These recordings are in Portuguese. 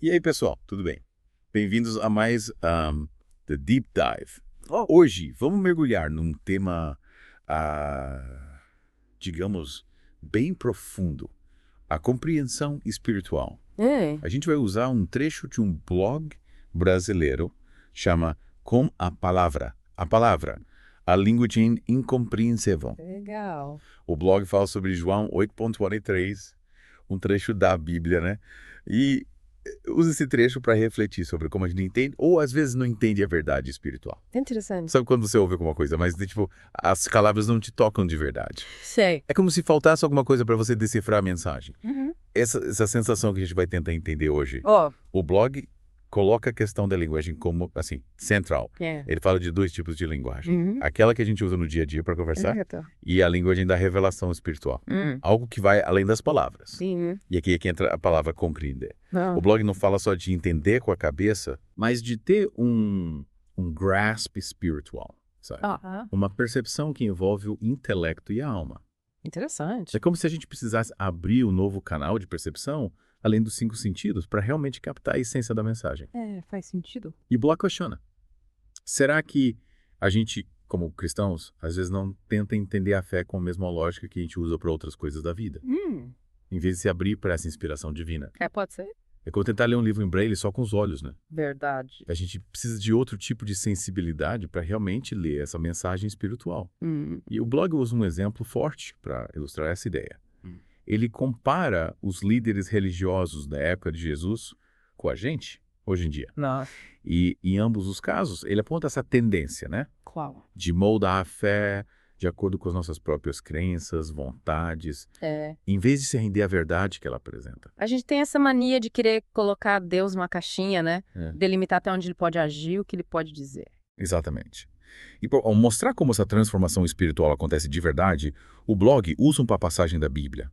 E aí, pessoal, tudo bem? Bem-vindos a mais The Deep Dive. Hoje, vamos mergulhar num tema, digamos, bem profundo, a compreensão espiritual. A gente vai usar um trecho de um blog brasileiro, chama Com a Palavra, a linguagem incompreensível. Legal. O blog fala sobre João 8.43, um trecho da Bíblia, né? E usa esse trecho para refletir sobre como a gente entende, ou às vezes não entende a verdade espiritual. Interessante. Sabe quando você ouve alguma coisa, mas tipo, as palavras não te tocam de verdade. Sei. É como se faltasse alguma coisa para você decifrar a mensagem. Uhum. Essa sensação que a gente vai tentar entender hoje. Ó. O blog coloca a questão da linguagem como, assim, central. Ele fala de dois tipos de linguagem. Uhum. Aquela que a gente usa no dia a dia para conversar e a linguagem da revelação espiritual. Algo que vai além das palavras. Sim. E aqui é que entra a palavra compreender. O blog não fala só de entender com a cabeça, mas de ter um grasp espiritual, sabe? Uma percepção que envolve o intelecto e a alma. Interessante. É como se a gente precisasse abrir um novo canal de percepção, além dos 5 sentidos, para realmente captar a essência da mensagem. Faz sentido. E o blog questiona. Será que a gente, como cristãos, às vezes não tenta entender a fé com a mesma lógica que a gente usa para outras coisas da vida? Em vez de se abrir para essa inspiração divina. Pode ser. É como tentar ler um livro em braille só com os olhos, né? Verdade. A gente precisa de outro tipo de sensibilidade para realmente ler essa mensagem espiritual. E o blog usa um exemplo forte para ilustrar essa ideia. Ele compara os líderes religiosos da época de Jesus com a gente, hoje em dia. Nossa. E em ambos os casos, ele aponta essa tendência, né? Qual? De moldar a fé de acordo com as nossas próprias crenças, vontades, em vez de se render à verdade que ela apresenta. A gente tem essa mania de querer colocar Deus numa caixinha, né? Delimitar até onde ele pode agir, o que ele pode dizer. Exatamente. E ao mostrar como essa transformação espiritual acontece de verdade, o blog usa uma passagem da Bíblia.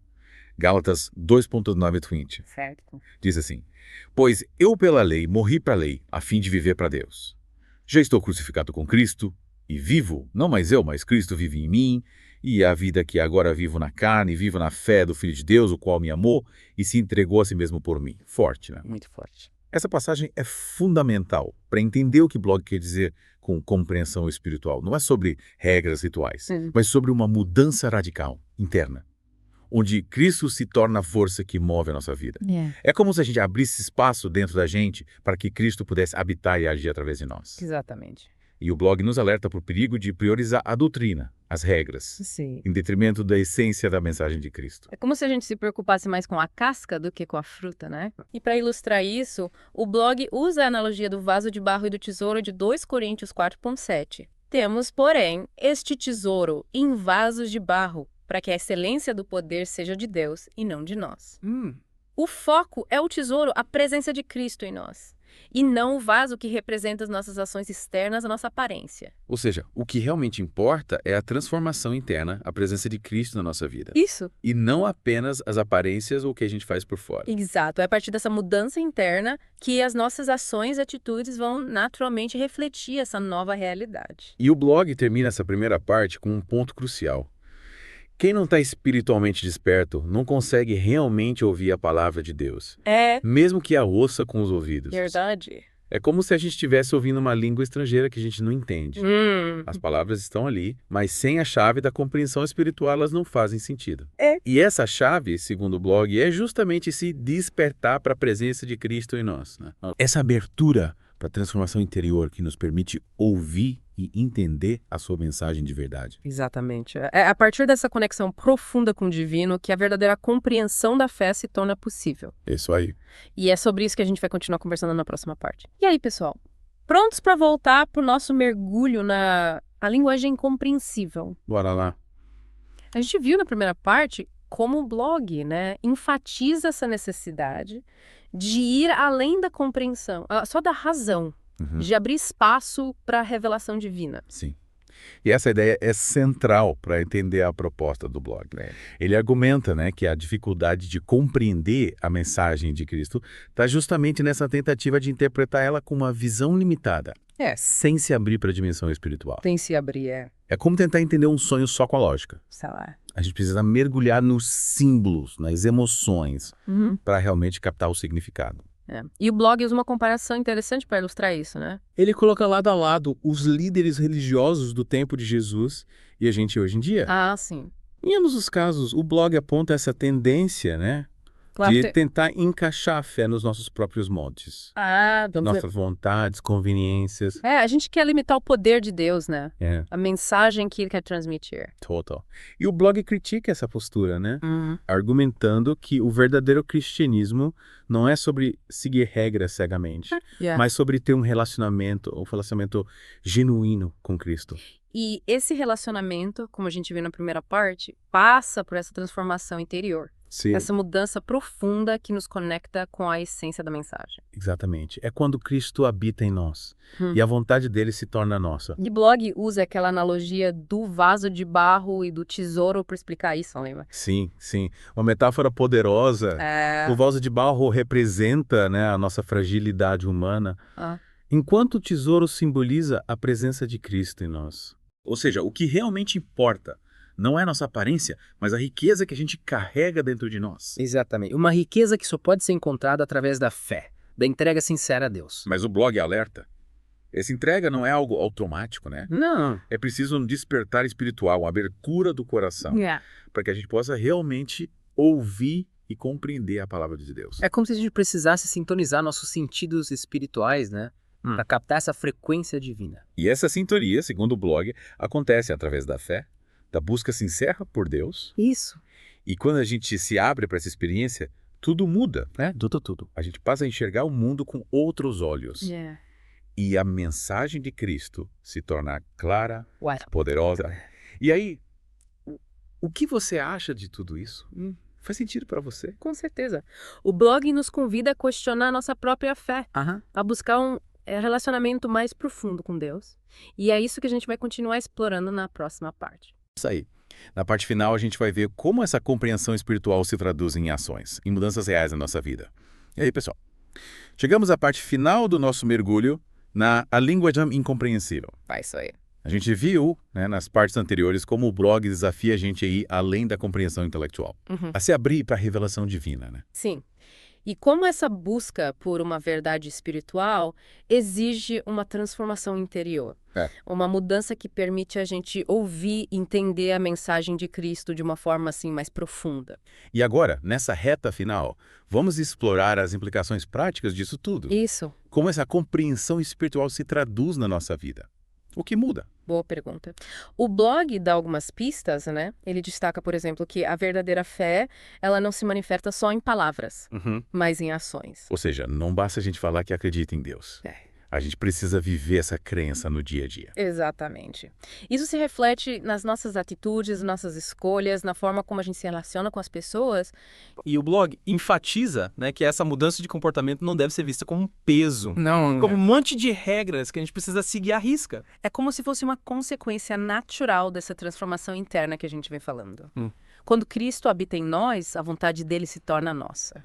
Gálatas 2.9-20. Certo. Diz assim: Pois eu pela lei morri para a lei, a fim de viver para Deus. Já estou crucificado com Cristo, e vivo, não mais eu, mas Cristo vive em mim, e a vida que agora vivo na carne, vivo na fé do Filho de Deus, o qual me amou e se entregou a si mesmo por mim. Forte, né? Muito forte. Essa passagem é fundamental para entender o que o blog quer dizer com compreensão espiritual. Não é sobre regras rituais, mas sobre uma mudança radical, interna, onde Cristo se torna a força que move a nossa vida. É como se a gente abrisse espaço dentro da gente para que Cristo pudesse habitar e agir através de nós. Exatamente. E o blog nos alerta para o perigo de priorizar a doutrina, as regras, Sim. em detrimento da essência da mensagem de Cristo. É como se a gente se preocupasse mais com a casca do que com a fruta, né? E para ilustrar isso, o blog usa a analogia do vaso de barro e do tesouro de 2 Coríntios 4.7. Temos, porém, este tesouro em vasos de barro, para que a excelência do poder seja de Deus e não de nós. O foco é o tesouro, a presença de Cristo em nós, e não o vaso que representa as nossas ações externas, a nossa aparência. Ou seja, o que realmente importa é a transformação interna, a presença de Cristo na nossa vida. Isso. E não apenas as aparências ou o que a gente faz por fora. Exato. É a partir dessa mudança interna que as nossas ações e atitudes vão naturalmente refletir essa nova realidade. E o blog termina essa primeira parte com um ponto crucial. Quem não está espiritualmente desperto não consegue realmente ouvir a palavra de Deus. Mesmo que a ouça com os ouvidos. Verdade. É como se a gente estivesse ouvindo uma língua estrangeira que a gente não entende. As palavras estão ali, mas sem a chave da compreensão espiritual elas não fazem sentido. E essa chave, segundo o blog, é justamente se despertar para a presença de Cristo em nós, né? Essa abertura para a transformação interior que nos permite ouvir e entender a sua mensagem de verdade. Exatamente. É a partir dessa conexão profunda com o divino que a verdadeira compreensão da fé se torna possível. Isso aí. E é sobre isso que a gente vai continuar conversando na próxima parte. E aí, pessoal? Prontos para voltar para o nosso mergulho na linguagem compreensível? Bora lá. A gente viu na primeira parte como o blog, né, enfatiza essa necessidade de ir além da compreensão, só da razão. De abrir espaço para a revelação divina. Sim. E essa ideia é central para entender a proposta do blog. Ele argumenta, né, que a dificuldade de compreender a mensagem de Cristo está justamente nessa tentativa de interpretar ela com uma visão limitada, sem se abrir para a dimensão espiritual. Tem se abrir, É como tentar entender um sonho só com a lógica. Sei lá. A gente precisa mergulhar nos símbolos, nas emoções, para realmente captar o significado. E o blog usa uma comparação interessante para ilustrar isso, né? Ele coloca lado a lado os líderes religiosos do tempo de Jesus e a gente hoje em dia. Ah, sim. Em ambos os casos, o blog aponta essa tendência, né? Claro De tentar encaixar a fé nos nossos próprios moldes. Nossas vontades, conveniências. A gente quer limitar o poder de Deus, né? É, A mensagem que ele quer transmitir. total. E o blog critica essa postura, né? Argumentando que o verdadeiro cristianismo não é sobre seguir regras cegamente, mas sobre ter um relacionamento genuíno com Cristo. E esse relacionamento, como a gente viu na primeira parte, passa por essa transformação interior. Sim. Essa mudança profunda que nos conecta com a essência da mensagem. Exatamente. É quando Cristo habita em nós e a vontade dele se torna nossa. E o blog usa aquela analogia do vaso de barro e do tesouro para explicar isso, lembra? Sim, sim. Uma metáfora poderosa. O vaso de barro representa, né, a nossa fragilidade humana, enquanto o tesouro simboliza a presença de Cristo em nós. Ou seja, o que realmente importa não é a nossa aparência, mas a riqueza que a gente carrega dentro de nós. Exatamente. Uma riqueza que só pode ser encontrada através da fé, da entrega sincera a Deus. Mas o blog alerta. Essa entrega não é algo automático, né? Não. É preciso um despertar espiritual, uma abertura do coração, para que a gente possa realmente ouvir e compreender a palavra de Deus. É como se a gente precisasse sintonizar nossos sentidos espirituais, né? Para captar essa frequência divina. E essa sintonia, segundo o blog, acontece através da fé, da busca sincera por Deus. Isso. E quando a gente se abre para essa experiência, tudo muda, né? Tudo. A gente passa a enxergar o mundo com outros olhos. E a mensagem de Cristo se torna clara, poderosa. E aí, o que você acha de tudo isso? Faz sentido para você? Com certeza. O blog nos convida a questionar a nossa própria fé, a buscar um relacionamento mais profundo com Deus. E é isso que a gente vai continuar explorando na próxima parte. Isso aí. Na parte final, a gente vai ver como essa compreensão espiritual se traduz em ações, em mudanças reais na nossa vida. E aí, pessoal? Chegamos à parte final do nosso mergulho na A Linguagem Incompreensível. Vai, isso aí. A gente viu, né, nas partes anteriores, como o blog desafia a gente a ir além da compreensão intelectual, a se abrir para a revelação divina, né? Sim. E como essa busca por uma verdade espiritual exige uma transformação interior. Uma mudança que permite a gente ouvir e entender a mensagem de Cristo de uma forma assim mais profunda. E agora, nessa reta final, vamos explorar as implicações práticas disso tudo. Isso. Como essa compreensão espiritual se traduz na nossa vida. O que muda? Boa pergunta. O blog dá algumas pistas, né? Ele destaca, por exemplo, que a verdadeira fé, ela não se manifesta só em palavras, mas em ações. Ou seja, não basta a gente falar que acredita em Deus. A gente precisa viver essa crença no dia a dia. Exatamente. Isso se reflete nas nossas atitudes, nossas escolhas, na forma como a gente se relaciona com as pessoas. E o blog enfatiza, né, que essa mudança de comportamento não deve ser vista como um peso. Não. Como um monte de regras que a gente precisa seguir à risca. É como se fosse uma consequência natural dessa transformação interna que a gente vem falando. Quando Cristo habita em nós, a vontade dele se torna nossa.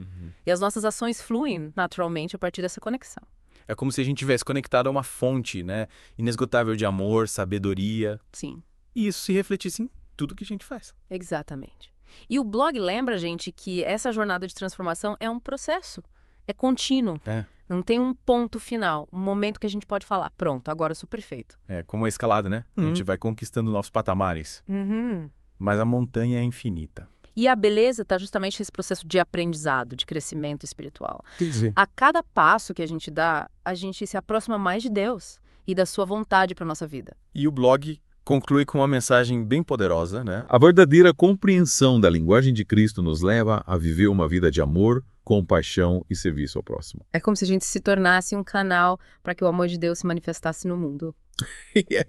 E as nossas ações fluem naturalmente a partir dessa conexão. É como se a gente estivesse conectado a uma fonte, né, inesgotável de amor, sabedoria. Sim. E isso se refletisse em tudo que a gente faz. Exatamente. E o blog lembra a gente que essa jornada de transformação é um processo. É contínuo. Não tem um ponto final, um momento que a gente pode falar, pronto, agora eu sou perfeito. É como a escalada, né? A gente vai conquistando novos patamares. Mas a montanha é infinita. E a beleza está justamente nesse processo de aprendizado, de crescimento espiritual. Quer dizer, A cada passo que a gente dá, a gente se aproxima mais de Deus e da sua vontade para nossa vida. E o blog conclui com uma mensagem bem poderosa, né? a verdadeira compreensão da linguagem de Cristo nos leva a viver uma vida de amor, compaixão e serviço ao próximo. É como se a gente se tornasse um canal para que o amor de Deus se manifestasse no mundo.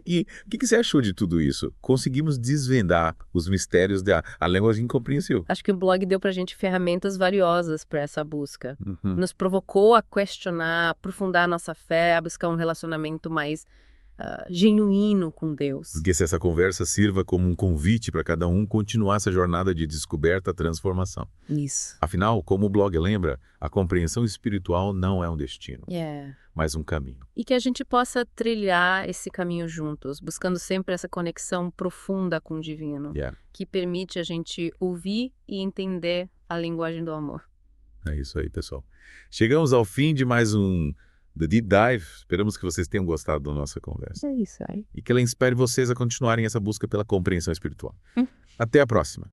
E o que você achou de tudo isso? Conseguimos desvendar os mistérios da linguagem incompreensível. Acho que o blog deu para a gente ferramentas valiosas para essa busca. Nos provocou a questionar, a aprofundar a nossa fé, a buscar um relacionamento mais genuíno com Deus. Que se essa conversa sirva como um convite para cada um continuar essa jornada de descoberta e transformação. Isso. Afinal, como o blog lembra, a compreensão espiritual não é um destino, mas um caminho. E que a gente possa trilhar esse caminho juntos, buscando sempre essa conexão profunda com o divino, que permite a gente ouvir e entender a linguagem do amor. É isso aí, pessoal. Chegamos ao fim de mais um The Deep Dive. Esperamos que vocês tenham gostado da nossa conversa. É isso aí. E que ela inspire vocês a continuarem essa busca pela compreensão espiritual. Até a próxima.